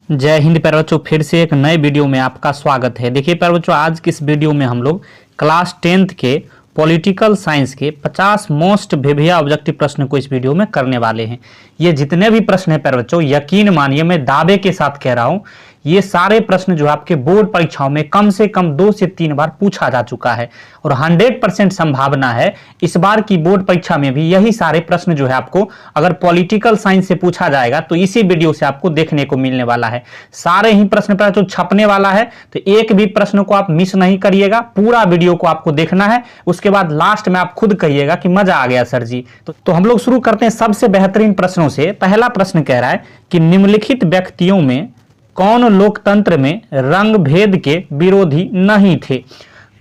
जय हिंद प्यारे बच्चों, फिर से एक नए वीडियो में आपका स्वागत है। देखिए प्यारे बच्चों, आज की इस वीडियो में हम लोग क्लास 10th के पॉलिटिकल साइंस के 50 मोस्ट भिभिया ऑब्जेक्टिव प्रश्न को इस वीडियो में करने वाले हैं। ये जितने भी प्रश्न हैं प्यारे बच्चों, यकीन मानिए मैं दावे के साथ कह रहा हूं, ये सारे प्रश्न जो है आपके बोर्ड परीक्षाओं में कम से कम 2 से 3 बार पूछा जा चुका है और 100% संभावना है इस बार की बोर्ड परीक्षा में भी यही सारे प्रश्न जो है आपको अगर पॉलिटिकल साइंस से पूछा जाएगा तो इसी वीडियो से आपको देखने को मिलने वाला है। सारे ही प्रश्न पर जो छपने वाला है, तो एक भी प्रश्न को आप मिस नहीं करिएगा, पूरा वीडियो को आपको देखना है। उसके बाद लास्ट में आप खुद कहिएगा कि मजा आ गया सर जी। तो हम लोग शुरू करते हैं सबसे बेहतरीन प्रश्नों से। पहला प्रश्न कह रहा है कि निम्नलिखित व्यक्तियों में कौन लोकतंत्र में रंग भेद के विरोधी नहीं थे।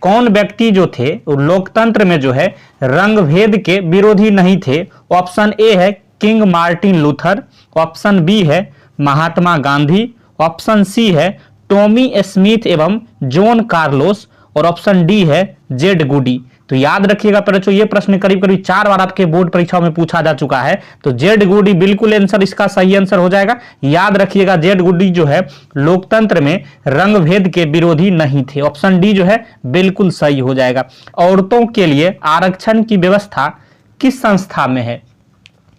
कौन व्यक्ति जो थे वो लोकतंत्र में जो है रंग भेद के विरोधी नहीं थे। ऑप्शन ए है King Martin Luther, option B है महात्मा गांधी, ऑप्शन सी है टॉमी स्मिथ एवं जॉन कार्लोस और ऑप्शन डी है जेड गुडी। तो याद रखिएगा बच्चों, ये प्रश्न करीब करीब 4 बार आपके बोर्ड परीक्षाओं में पूछा जा चुका है। तो जेड गुडी बिल्कुल आंसर, इसका सही आंसर हो जाएगा। याद रखिएगा जेड गुडी जो है लोकतंत्र में रंग भेद के विरोधी नहीं थे। ऑप्शन डी जो है बिल्कुल सही हो जाएगा। औरतों के लिए आरक्षण की व्यवस्था किस संस्था में है।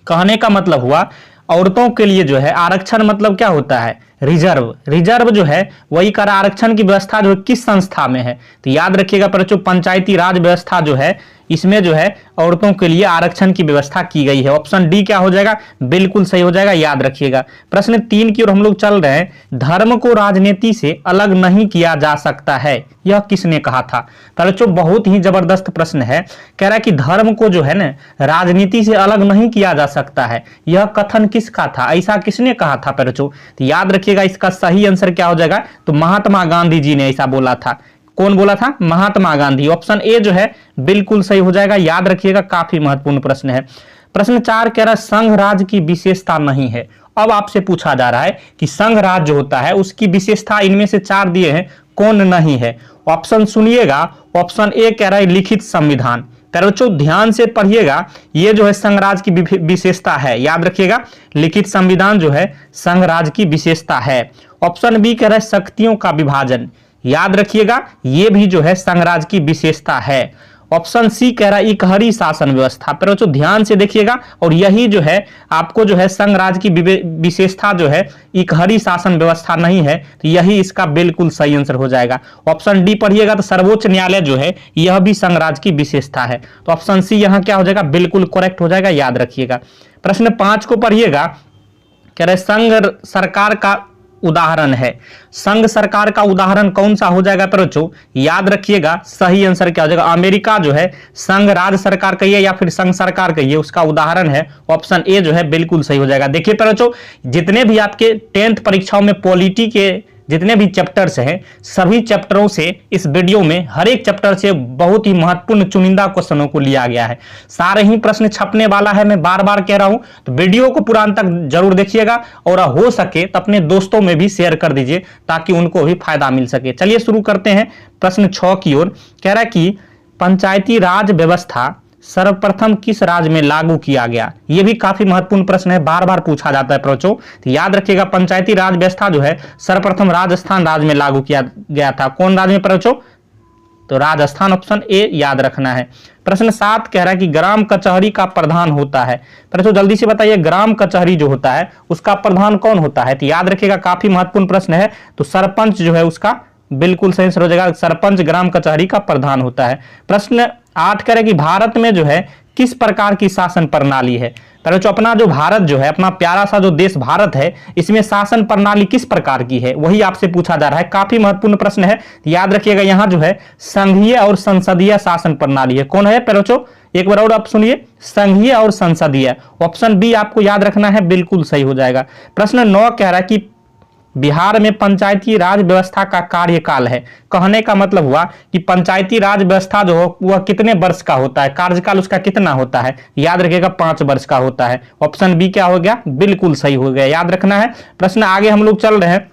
कहने का मतलब हुआ औरतों के लिए जो है आरक्षण मतलब क्या होता है, रिजर्व। रिजर्व जो है वही कर आरक्षण की व्यवस्था जो है किस संस्था में है। तो याद रखिएगा बच्चों, पंचायती राज व्यवस्था जो है इसमें जो है औरतों के लिए आरक्षण की व्यवस्था की गई है। ऑप्शन डी क्या हो जाएगा, बिल्कुल सही हो जाएगा। याद रखिएगा। प्रश्न 3 की ओर हम लोग चल रहे हैं। धर्म को राजनीति से अलग नहीं किया जा सकता है, यह किसने कहा था। बच्चों बहुत ही जबरदस्त प्रश्न है। कह रहा है कि धर्म को जो है ना राजनीति से अलग नहीं किया जा सकता है, यह कथन किसका था, ऐसा किसने कहा था बच्चों। तो याद रखिएगा इसका सही आंसर क्या हो जाएगा, तो महात्मा गांधी जी ने ऐसा बोला था। कौन बोला था, महात्मा गांधी। ऑप्शन ए जो है बिल्कुल सही हो जाएगा। याद रखिएगा, काफी महत्वपूर्ण प्रश्न है। प्रश्न 4 कह रहा है संघ राज्य की विशेषता नहीं है। अब आपसे पूछा जा रहा है कि संघ राज्य जो होता है उसकी विशेषता इनमें से 4 दिए हैं, कौन नहीं है। ऑप्शन सुनिएगा। ऑप्शन ए कह रहा है लिखित संविधान। बच्चों ध्यान से पढ़िएगा, ये जो है संघ राज्य की विशेषता है। याद रखिएगा, लिखित संविधान जो है संघ राज्य की विशेषता है। ऑप्शन बी कह रहा है शक्तियों का विभाजन। याद रखिएगा, ये भी जो है संघ राज्य की विशेषता है। ऑप्शन सी कह रहा है इकहरी शासन व्यवस्था। पर बच्चों ध्यान से देखिएगा, और यही जो है आपको जो है संघ राज्य की विशेषता जो है इकहरी शासन व्यवस्था नहीं है, तो यही इसका बिल्कुल सही आंसर हो जाएगा। ऑप्शन डी पढ़िएगा तो सर्वोच्च न्यायालय जो है यह भी संघ राज्य की विशेषता है। तो ऑप्शन सी यहां क्या हो जाएगा, बिल्कुल करेक्ट हो जाएगा। याद रखिएगा। प्रश्न 5 को पढ़िएगा। कह रहे संघ सरकार का उदाहरण है। संघ सरकार का उदाहरण कौन सा हो जाएगा बच्चों, याद रखिएगा सही आंसर क्या हो जाएगा, अमेरिका जो है संघ राज्य सरकार कहिए या फिर संघ सरकार कहिए, उसका उदाहरण है। ऑप्शन ए जो है बिल्कुल सही हो जाएगा। देखिए बच्चों, जितने भी आपके 10th परीक्षाओं में पॉलिटी के जितने भी चैप्टर्स हैं, सभी चैप्टरों से इस वीडियो में हर एक चैप्टर से बहुत ही महत्वपूर्ण चुनिंदा क्वेश्चनों को लिया गया है। सारे ही प्रश्न छपने वाला है, मैं बार बार कह रहा हूं। तो वीडियो को पूरा अंत तक जरूर देखिएगा और हो सके तो अपने दोस्तों में भी शेयर कर दीजिए ताकि उनको भी फायदा मिल सके। चलिए शुरू करते हैं प्रश्न 6 की ओर। कह रहा है कि पंचायती राज व्यवस्था सर्वप्रथम किस राज्य में लागू किया गया। यह भी काफी महत्वपूर्ण प्रश्न है, बार बार पूछा जाता है बच्चों। तो याद रखिएगा, पंचायती राज व्यवस्था जो है सर्वप्रथम राजस्थान राज्य में लागू किया गया था। कौन राज्य में बच्चों, तो राजस्थान। ऑप्शन ए याद रखना है। प्रश्न 7 कह रहा है कि ग्राम कचहरी का प्रधान होता है। बच्चों जल्दी से बताइए, ग्राम कचहरी जो होता है उसका प्रधान कौन होता है। तो याद रखिएगा, काफी महत्वपूर्ण प्रश्न है। तो सरपंच जो है उसका बिल्कुल सही आंसर हो जाएगा, सरपंच ग्राम कचहरी का प्रधान होता है। प्रश्न 8 कह रहे कि भारत में जो है किस प्रकार की शासन प्रणाली है। बच्चों अपना जो भारत जो है, अपना प्यारा सा जो देश भारत है, इसमें शासन प्रणाली किस प्रकार की है, वही आपसे पूछा जा रहा है। काफी महत्वपूर्ण प्रश्न है। याद रखिएगा, यहाँ जो है संघीय और संसदीय शासन प्रणाली है। कौन है बच्चों, एक बार और आप सुनिए, संघीय और संसदीय। ऑप्शन बी आपको याद रखना है, बिल्कुल सही हो जाएगा। प्रश्न 9 कह रहा है कि बिहार में पंचायती राज व्यवस्था का कार्यकाल है। कहने का मतलब हुआ कि पंचायती राज व्यवस्था जो हो वह कितने वर्ष का होता है, कार्यकाल उसका कितना होता है। याद रखिएगा 5 वर्ष का होता है। ऑप्शन बी क्या हो गया, बिल्कुल सही हो गया। याद रखना है। प्रश्न आगे हम लोग चल रहे हैं।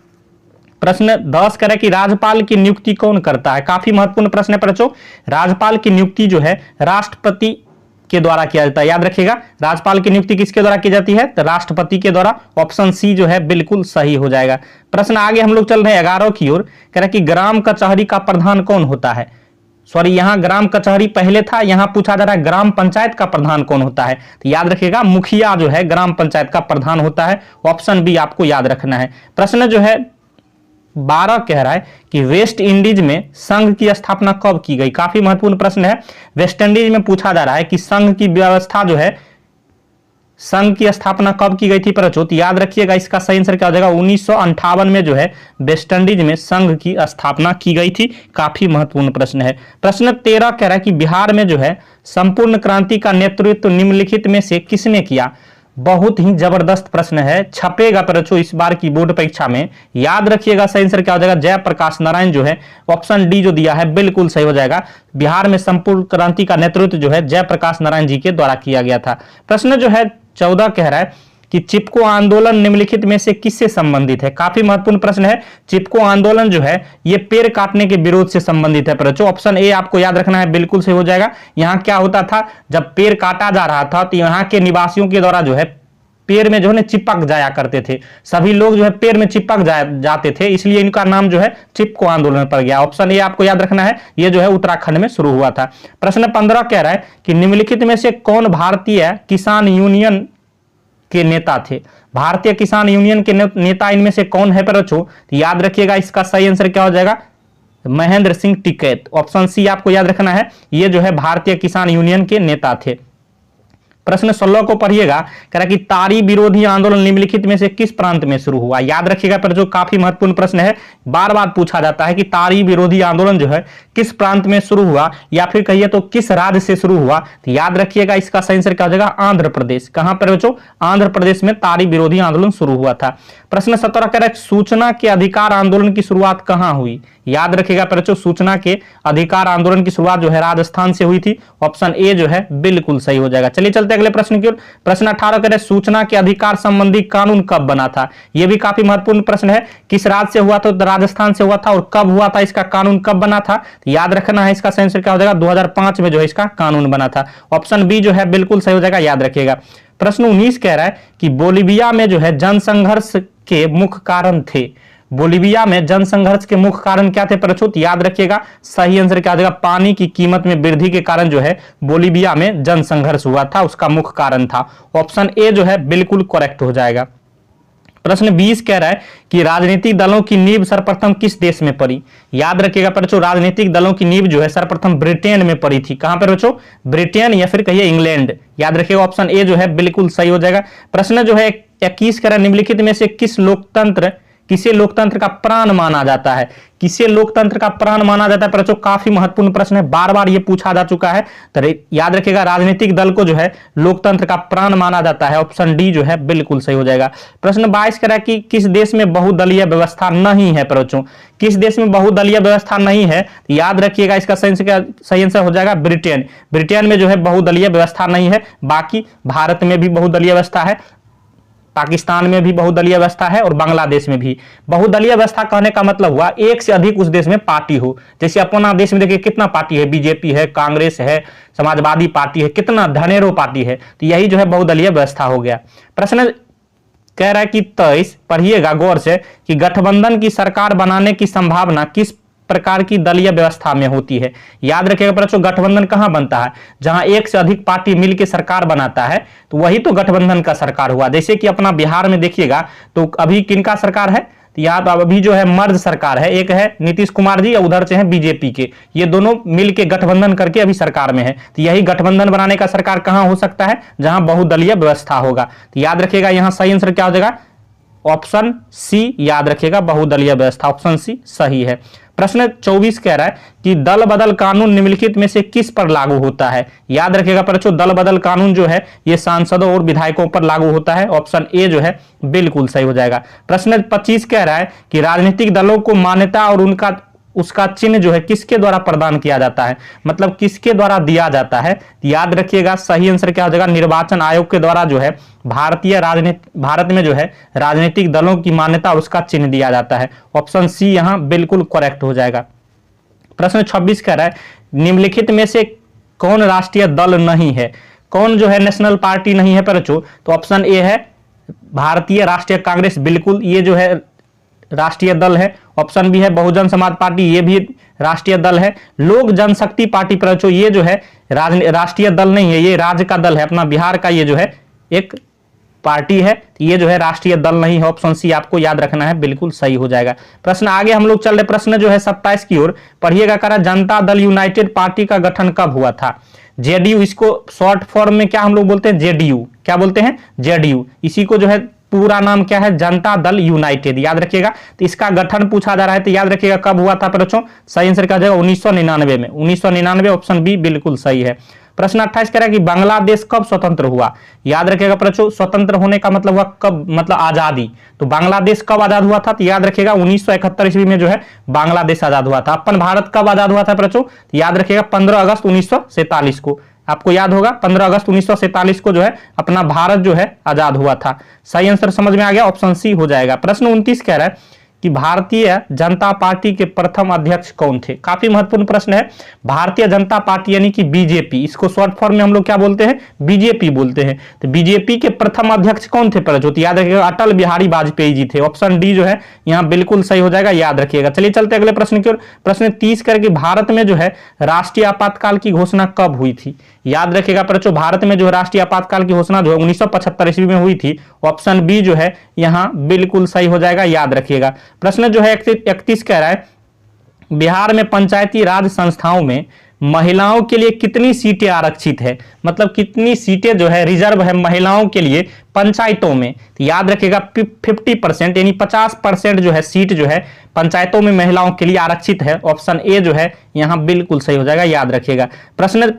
प्रश्न 10 कह रहा है कि राज्यपाल की नियुक्ति कौन करता है। काफी महत्वपूर्ण प्रश्न है बच्चों। राज्यपाल की नियुक्ति जो है राष्ट्रपति के द्वारा किया जाता है। याद रखिएगा, राज्यपाल की नियुक्ति किसके द्वारा की जाती है? तो राष्ट्रपति के द्वारा। ऑप्शन सी जो है बिल्कुल सही हो जाएगा। प्रश्न आगे हम लोग चल रहे हैं 11 की ओर। कह रहा है कि ग्राम कचहरी का प्रधान कौन होता है? सॉरी, यहां ग्राम कचहरी पहले था, यहां पूछा जा रहा है ग्राम पंचायत का प्रधान कौन होता है। तो याद रखिएगा, मुखिया जो है ग्राम पंचायत का प्रधान होता है। ऑप्शन बी आपको याद रखना है। प्रश्न जो है 12 कह रहा है कि वेस्ट इंडीज में संघ की स्थापना कब की गई? काफी महत्वपूर्ण प्रश्न है। वेस्ट इंडीज में पूछा जा रहा है कि संघ की व्यवस्था जो है, संघ की स्थापना कब की गई थी बच्चों? तो याद रखिएगा, इसका सही आंसर क्या हो जाएगा? 1958 में जो है वेस्ट इंडीज में संघ की स्थापना की गई थी। काफी महत्वपूर्ण प्रश्न है। प्रश्न 13 कह रहा है कि बिहार में जो है संपूर्ण क्रांति का नेतृत्व निम्नलिखित में से किसने किया? बहुत ही जबरदस्त प्रश्न है, छपेगा बच्चों इस बार की बोर्ड परीक्षा में। याद रखिएगा, सही आंसर क्या हो जाएगा? जयप्रकाश नारायण जो है, ऑप्शन डी जो दिया है बिल्कुल सही हो जाएगा। बिहार में संपूर्ण क्रांति का नेतृत्व जो है जयप्रकाश नारायण जी के द्वारा किया गया था। प्रश्न जो है 14 कह रहा है कि चिपको आंदोलन निम्नलिखित में से किससे संबंधित है? काफी महत्वपूर्ण प्रश्न है। चिपको आंदोलन जो है ये पेड़ काटने के विरोध से संबंधित है बच्चों। ऑप्शन ए आपको याद रखना है, बिल्कुल सही हो जाएगा। यहाँ क्या होता था, जब पेड़ काटा जा रहा था तो यहाँ के निवासियों के द्वारा जो है पेड़ में जो है चिपक जाया करते थे, सभी लोग जो है पेड़ में चिपक जाते थे, इसलिए इनका नाम जो है चिपको आंदोलन पड़ गया। ऑप्शन ए आपको याद रखना है, ये जो है उत्तराखंड में शुरू हुआ था। प्रश्न 15 कह रहा है कि निम्नलिखित में से कौन भारतीय किसान यूनियन के नेता थे? भारतीय किसान यूनियन के नेता इनमें से कौन है बच्चों? याद रखिएगा, इसका सही आंसर क्या हो जाएगा? महेंद्र सिंह टिकैत। ऑप्शन सी आपको याद रखना है, ये जो है भारतीय किसान यूनियन के नेता थे। प्रश्न 16 को पढ़िएगा। कह रहा कि तारी विरोधी आंदोलन निम्नलिखित में से किस प्रांत में शुरू हुआ? याद रखिएगा, पर जो काफी महत्वपूर्ण प्रश्न है, बार बार पूछा जाता है कि तारी विरोधी आंदोलन जो है किस प्रांत में शुरू हुआ, या फिर कहिए तो किस राज्य से शुरू हुआ। तो याद रखिएगा, इसका सही आंसर क्या हो जाएगा? आंध्र प्रदेश। कहां पर बच्चों? आंध्र प्रदेश में तारी विरोधी आंदोलन शुरू हुआ था। प्रश्न 17 कह रहा है सूचना के अधिकार आंदोलन की शुरुआत कहां हुई? याद रखिएगा बच्चों, सूचना के अधिकार आंदोलन की शुरुआत जो है राजस्थान से हुई थी। ऑप्शन ए जो है बिल्कुल सही हो जाएगा। चलिए चलते अगले प्रश्न की ओर। प्रश्न 18 कह रहे सूचना के अधिकार संबंधी कानून कब बना था? यह भी काफी महत्वपूर्ण प्रश्न है। किस राज्य से हुआ था? तो राजस्थान से हुआ था। और कब हुआ था? इसका कानून कब बना था? तो याद रखना है, इसका सही आंसर क्या हो जाएगा? 2005 में जो है इसका कानून बना था। ऑप्शन बी जो है बिल्कुल सही हो जाएगा, याद रखिएगा। प्रश्न 19 कह रहा है कि बोलीविया में जो है जनसंघर्ष के मुख्य कारण थे। बोलीविया में जनसंघर्ष के मुख्य कारण क्या थे बच्चों? याद रखिएगा, सही आंसर क्या आ जाएगा? पानी की कीमत में वृद्धि के कारण जो है बोलीविया में जनसंघर्ष हुआ था, उसका मुख्य कारण था। ऑप्शन ए जो है बिल्कुल करेक्ट हो जाएगा। प्रश्न 20 कह रहा है कि राजनीतिक दलों की नींव सर्वप्रथम किस देश में पड़ी? याद रखिएगा बच्चों, राजनीतिक दलों की नींव जो है सर्वप्रथम ब्रिटेन में पड़ी थी। कहां पर बच्चों? ब्रिटेन या फिर कहिए इंग्लैंड। याद रखिएगा, ऑप्शन ए जो है बिल्कुल सही हो जाएगा। प्रश्न जो है 21 कह रहा है निम्नलिखित में से किसे लोकतंत्र का प्राण माना जाता है? किसे लोकतंत्र का प्राण माना जाता है बच्चों? काफी महत्वपूर्ण प्रश्न है, बार बार ये पूछा जा चुका है। तो याद रखिएगा, राजनीतिक दल को जो है लोकतंत्र का प्राण माना जाता है। ऑप्शन डी जो है बिल्कुल सही हो जाएगा। प्रश्न 22 कह रहा है कि किस देश में बहुदलीय व्यवस्था नहीं है बच्चों? किस देश में बहुदलीय व्यवस्था नहीं है? याद रखिएगा, इसका सही आंसर हो जाएगा ब्रिटेन। ब्रिटेन में जो है बहुदलीय व्यवस्था नहीं है। बाकी भारत में भी बहुदलीय व्यवस्था है, पाकिस्तान में भी बहुदलीय व्यवस्था है, और बांग्लादेश में भी। बहुदलीय व्यवस्था कहने का मतलब हुआ एक से अधिक उस देश में पार्टी हो। जैसे अपना देश में देखिए कितना पार्टी है, बीजेपी है, कांग्रेस है, समाजवादी पार्टी है, कितना धनेरों पार्टी है। तो यही जो है बहुदलीय व्यवस्था हो गया। प्रश्न कह रहा है कि 23 पढ़िएगा गौर से कि गठबंधन की सरकार बनाने की संभावना किस प्रकार की दलीय व्यवस्था में होती है? याद रखिएगा बच्चों, गठबंधन कहां बनता है? जहां एक से अधिक पार्टी मिलकर सरकार बनाता है, तो वही तो गठबंधन का सरकार हुआ। जैसे कि अपना बिहार में देखिएगा तो अभी किनका सरकार है? तो यहाँ तो अभी जो है मर्ज सरकार है, एक है नीतीश कुमार जी और उधर से है बीजेपी के, ये दोनों मिलके गठबंधन करके अभी सरकार में है। तो यही गठबंधन बनाने का सरकार कहां हो सकता है? जहां बहुदलीय व्यवस्था होगा। तो याद रखिएगा, यहां सही आंसर क्या हो जाएगा? ऑप्शन सी याद रखिएगा, बहुदलीय व्यवस्था। ऑप्शन सी सही है। प्रश्न 24 कह रहा है कि दल बदल कानून निम्नलिखित में से किस पर लागू होता है? याद रखिएगा बच्चों, दल बदल कानून जो है ये सांसदों और विधायकों पर लागू होता है। ऑप्शन ए जो है बिल्कुल सही हो जाएगा। प्रश्न 25 कह रहा है कि राजनीतिक दलों को मान्यता और उसका चिन्ह जो है किसके द्वारा प्रदान किया जाता है? मतलब किसके द्वारा दिया जाता है? याद रखिएगा, सही आंसर क्या हो जाएगा? निर्वाचन आयोग के द्वारा जो है भारत में जो है राजनीतिक दलों की मान्यता और उसका चिन्ह दिया जाता है। ऑप्शन सी यहां बिल्कुल करेक्ट हो जाएगा। प्रश्न 26 कह रहा है निम्नलिखित में से कौन राष्ट्रीय दल नहीं है? कौन जो है नेशनल पार्टी नहीं है बच्चों? तो ऑप्शन ए है भारतीय राष्ट्रीय कांग्रेस, बिल्कुल ये जो है राष्ट्रीय दल है। ऑप्शन बी है बहुजन समाज पार्टी, ये भी राष्ट्रीय दल है। लोक जनशक्ति पार्टी बच्चों ये जो है राष्ट्रीय दल नहीं है, ये राज्य का दल है, अपना बिहार का ये जो है एक पार्टी है, ये जो है राष्ट्रीय दल नहीं है। ऑप्शन सी आपको याद रखना है, बिल्कुल सही हो जाएगा। प्रश्न आगे हम लोग चल रहे, प्रश्न जो है 27 की ओर पढ़िएगा। कह रहा जनता दल यूनाइटेड पार्टी का गठन कब हुआ था? जेडीयू, इसको शॉर्ट फॉर्म में क्या हम लोग बोलते हैं? जेडीयू। क्या बोलते हैं? जेडीयू। इसी को जो है पूरा नाम क्या है? जनता दल यूनाइटेड, याद रखिएगा। तो इसका गठन पूछा जा रहा है तो याद रखिएगा कब हुआ था बच्चों? सही आंसर क्या जाएगा? 1999 में। 1999, ऑप्शन बी बिल्कुल सही है। प्रश्न 28 कह रहा है कि बांग्लादेश कब स्वतंत्र हुआ? याद रखिएगा बच्चों, स्वतंत्र होने का मतलब हुआ कब, मतलब आजादी। तो बांग्लादेश कब आजाद हुआ था? तो याद रखिएगा 1971 ईस्वी में जो है बांग्लादेश आजाद हुआ था। अपन भारत कब आजाद हुआ था बच्चों? तो याद रखिएगा 15 अगस्त 1947 को। आपको याद होगा 15 अगस्त 1947 को जो है अपना भारत जो है आजाद हुआ था। सही आंसर समझ में आ गया, ऑप्शन सी हो जाएगा। प्रश्न 29 कह रहा है कि भारतीय जनता पार्टी के प्रथम अध्यक्ष कौन थे? काफी महत्वपूर्ण प्रश्न है। भारतीय जनता पार्टी यानी कि बीजेपी, इसको शॉर्ट फॉर्म में हम लोग क्या बोलते हैं? बीजेपी बोलते हैं। तो बीजेपी के प्रथम अध्यक्ष कौन थे? तो याद रखिएगा अटल बिहारी वाजपेयी जी थे। ऑप्शन डी जो है यहाँ बिल्कुल सही हो जाएगा, याद रखिएगा। चलिए चलते अगले प्रश्न की ओर। प्रश्न 30 करके भारत में जो है राष्ट्रीय आपातकाल की घोषणा कब हुई थी? याद रखिएगा बच्चों, भारत में जो है राष्ट्रीय आपातकाल की घोषणा जो है 1975 ईस्वी में हुई थी। ऑप्शन बी जो है यहाँ बिल्कुल सही हो जाएगा, याद रखिएगा। प्रश्न जो है 31 कह रहा है बिहार में पंचायती राज संस्थाओं में महिलाओं के लिए कितनी सीटें आरक्षित है? मतलब कितनी सीटें जो है रिजर्व है महिलाओं के लिए पंचायतों में? तो याद रखिएगा 50% यानी 50% जो है सीट जो है पंचायतों में महिलाओं के लिए आरक्षित है। ऑप्शन ए जो है यहाँ बिल्कुल सही हो जाएगा, याद रखिएगा। प्रश्न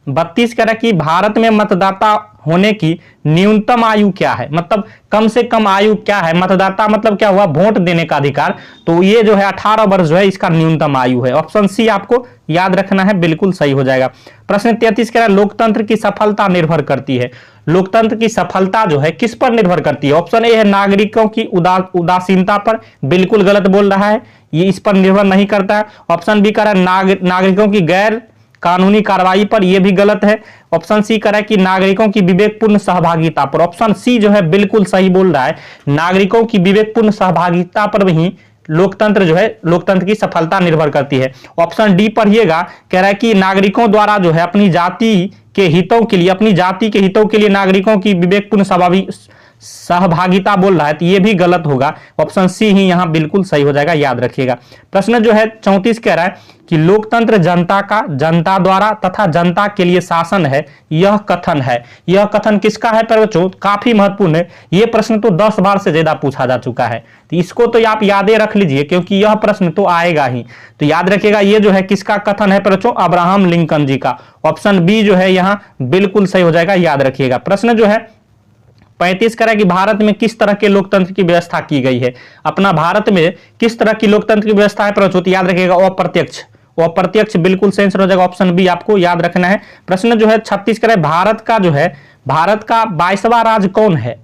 32 कह रहा है कि भारत में मतदाता होने की न्यूनतम आयु क्या है? मतलब कम से कम आयु क्या है? मतदाता मतलब क्या हुआ? वोट देने का अधिकार। तो ये जो है 18 वर्ष जो है इसका न्यूनतम आयु है। ऑप्शन सी आपको याद रखना है, बिल्कुल सही हो जाएगा। प्रश्न 33 कह रहा है लोकतंत्र की सफलता निर्भर करती है। लोकतंत्र की सफलता जो है किस पर निर्भर करती है? ऑप्शन ए है नागरिकों की उदासीनता पर, बिल्कुल गलत बोल रहा है, ये इस पर निर्भर नहीं करता है। ऑप्शन बी कह रहा है नागरिकों की गैर कानूनी कार्रवाई पर, यह भी गलत है। ऑप्शन सी कह रहा है कि नागरिकों की विवेकपूर्ण सहभागिता पर। ऑप्शन सी जो है बिल्कुल सही बोल रहा है, नागरिकों की विवेकपूर्ण सहभागिता पर ही लोकतंत्र जो है लोकतंत्र की सफलता निर्भर करती है। ऑप्शन डी पढ़िएगा, कह रहा है कि नागरिकों द्वारा जो है अपनी जाति के हितों के लिए नागरिकों की विवेकपूर्ण सहभागिता बोल रहा है, तो ये भी गलत होगा। ऑप्शन सी ही यहाँ बिल्कुल सही हो जाएगा, याद रखिएगा। प्रश्न जो है 34 कह रहा है कि लोकतंत्र जनता का, जनता द्वारा तथा जनता के लिए शासन है, यह कथन है। यह कथन किसका है बच्चों? काफी महत्वपूर्ण है। यह प्रश्न तो 10 बार से ज्यादा पूछा जा चुका है, तो इसको तो आप यादें रख लीजिए क्योंकि यह प्रश्न तो आएगा ही। तो याद रखिएगा ये जो है किसका कथन है बच्चों? अब्राहम लिंकन जी का। ऑप्शन बी जो है यहाँ बिल्कुल सही हो जाएगा, याद रखिएगा। प्रश्न जो है 35 कह रहा है कि भारत में किस तरह के लोकतंत्र की व्यवस्था की गई है? अपना भारत में किस तरह की लोकतंत्र की व्यवस्था है बच्चों? तो याद रखिएगा अप्रत्यक्ष बिल्कुल सही आंसर हो जाएगा। ऑप्शन बी आपको याद रखना है। प्रश्न जो है 36 कह रहा है भारत का 22वां राज्य कौन है?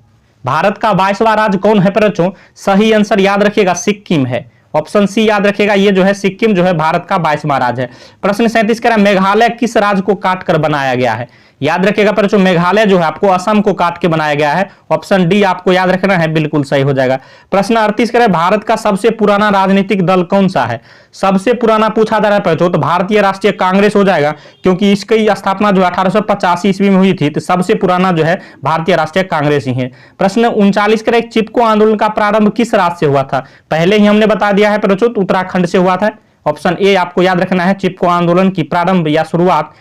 भारत का 22वां राज्य कौन है बच्चों? सही आंसर याद रखिएगा सिक्किम है। ऑप्शन सी याद रखिएगा, ये जो है सिक्किम जो है भारत का 22वां राज्य है। प्रश्न 37 कह रहा है मेघालय किस राज्य को काट कर बनाया गया है? याद रखिएगा बच्चों मेघालय जो है आपको असम को काट के बनाया गया है। ऑप्शन डी आपको याद रखना है, बिल्कुल सही हो जाएगा। प्रश्न 38 कह रहा है भारत का सबसे पुराना राजनीतिक दल कौन सा है? सबसे पुराना पूछा जा रहा है बच्चों, तो भारतीय राष्ट्रीय कांग्रेस हो जाएगा क्योंकि इसकी स्थापना जो 1885 ईस्वी में हुई थी, तो सबसे पुराना जो है भारतीय राष्ट्रीय कांग्रेस ही है। प्रश्न 39 कह रहा है चिपको आंदोलन का प्रारंभ किस राज्य से हुआ था? पहले ही हमने बता दिया है बच्चों, उत्तराखंड से हुआ था। ऑप्शन ए आपको याद रखना है, चिपको आंदोलन की प्रारंभ या शुरुआत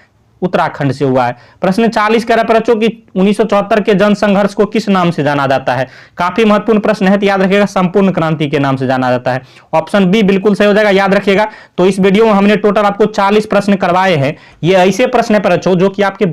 उत्तराखंड से हुआ है। प्रश्न 40 कह रहा है बच्चों कि 1974 के जनसंघर्ष को किस नाम से जाना जाता है? काफी महत्वपूर्ण प्रश्न है, तो याद रखिएगा संपूर्ण क्रांति के नाम से जाना जाता है। ऑप्शन बी बिल्कुल सही हो जाएगा, याद रखिएगा। तो इस वीडियो में हमने टोटल आपको 40 प्रश्न करवाए हैं। ये ऐसे प्रश्न है बच्चों जो कि आपके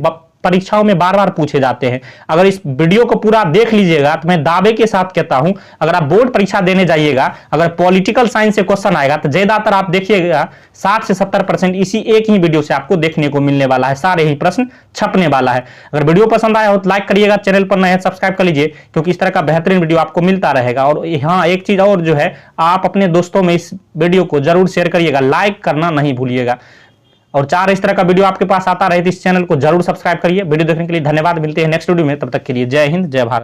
परीक्षाओं में बार बार पूछे जाते हैं। अगर इस वीडियो को पूरा देख लीजिएगा तो मैं दावे के साथ कहता हूं, अगर आप बोर्ड परीक्षा देने जाइएगा, अगर पॉलिटिकल साइंस से क्वेश्चन आएगा तो ज्यादातर आप देखिएगा 60 से 70% इसी एक ही वीडियो से आपको देखने को मिलने वाला है, सारे ही प्रश्न छपने वाला है। अगर वीडियो पसंद आया हो तो लाइक करिएगा, चैनल पर नए हैं सब्सक्राइब कर लीजिए क्योंकि इस तरह का बेहतरीन वीडियो आपको मिलता रहेगा। और हाँ, एक चीज और जो है, आप अपने दोस्तों में इस वीडियो को जरूर शेयर करिएगा, लाइक करना नहीं भूलिएगा। और 4 इस तरह का वीडियो आपके पास आता रहे तो इस चैनल को जरूर सब्सक्राइब करिए। वीडियो देखने के लिए धन्यवाद। मिलते हैं नेक्स्ट वीडियो में, तब तक के लिए जय हिंद जय भारत।